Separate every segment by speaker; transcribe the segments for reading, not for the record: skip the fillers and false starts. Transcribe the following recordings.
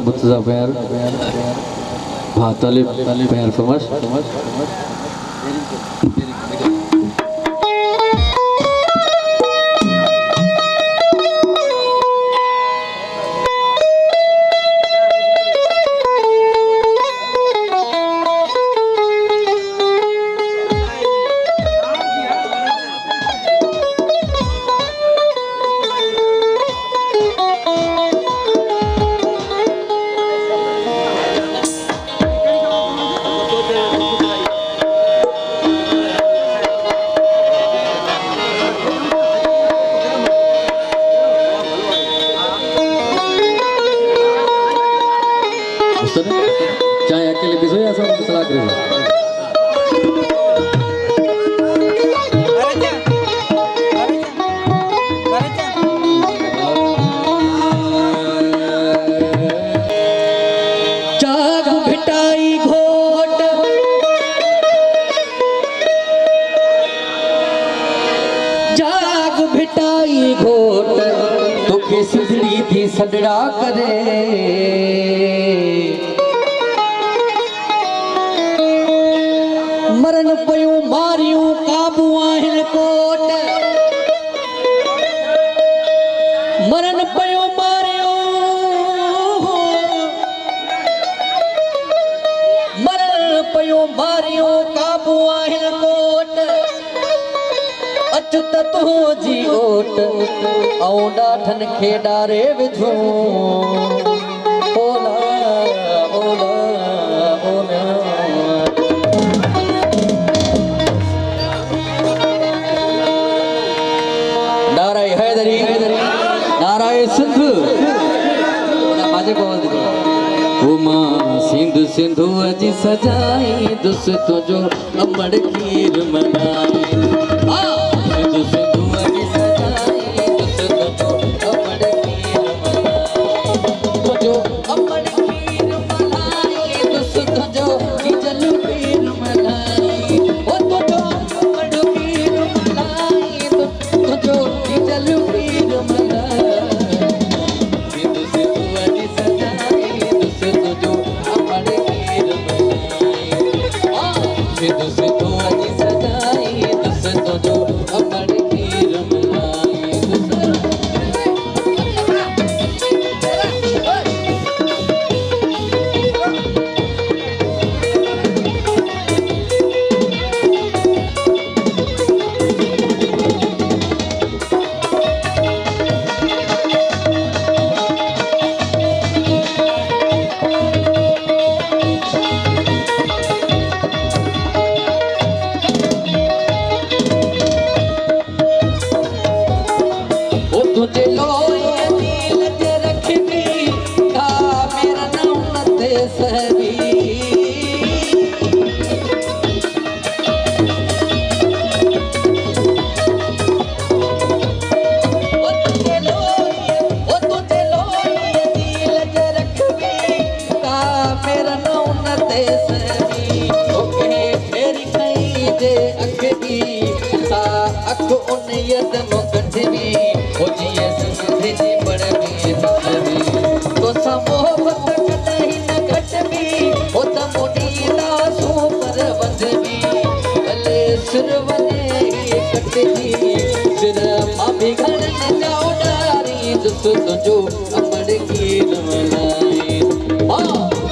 Speaker 1: मुर्तजा पैर हाँ तालिब पैर फमस चाहे अकेले पिसो या सब सलाह करें
Speaker 2: जाग भिटाई घोट जाग भिटाई घोट तोखे सिसड़ी थी सडड़ा करे मरन पयूं मारियूं काबू आहिनि कोट मरन पयूं मारियूं मरन पयूं मारियूं काबू आहिनि कोट अच त तुंहिंजी ओट ऐं ॾाठनि खे ॾारे विझूं ओला ओला ओला नाराय हैदरी नाराय सिंध माझे को वो मां सिंध सिंधु अजी सजाई दुस तुझो अमड़ खीर मनाई सिंधु सिंधु अजी सजाई दुस तुझो अमड़ खीर मनाई तुझो अमड़ खीर मनाई दुस तुझो जल खीर मनाई ओ तुझो अमड़ खीर मनाई तुझो जल खीर मनाई सिंधु सिंधु अजी सजाई दुस तुझो अमड़ खीर मनाई सिंधु सिंधु अजी सजाई दुस तुझो अमड़ खीर मनाई तुझे लोए दिल ते रखबी का मेरा नाम ते सहबी ओ तुझे लोए दिल ते रखबी का मेरा नाम ते सहबी ओके फेरी कई जे अखबी सा अख उन यद नो कठबी ओ जिए सिंधे जी बड़बी हसबी तो समोहत कतई न घटबी ओ त मोटी दासो पर वंदबी भले सिर वने कटजी सिर मां भी घर न जाओ डारी दुस तुझो अमड़ खीर मनाई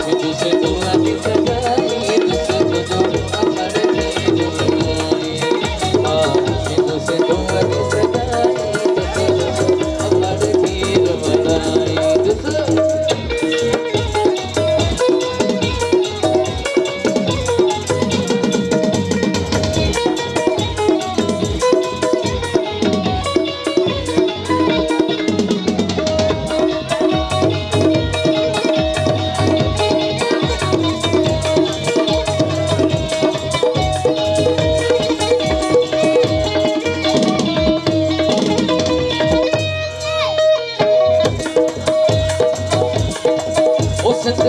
Speaker 2: सिंधु सिंधु अजी सजाई दुस तुझो अमड़ खीर मनाई सिंधु सिंधु अजी सजाई अमड़ खीर मनाई संग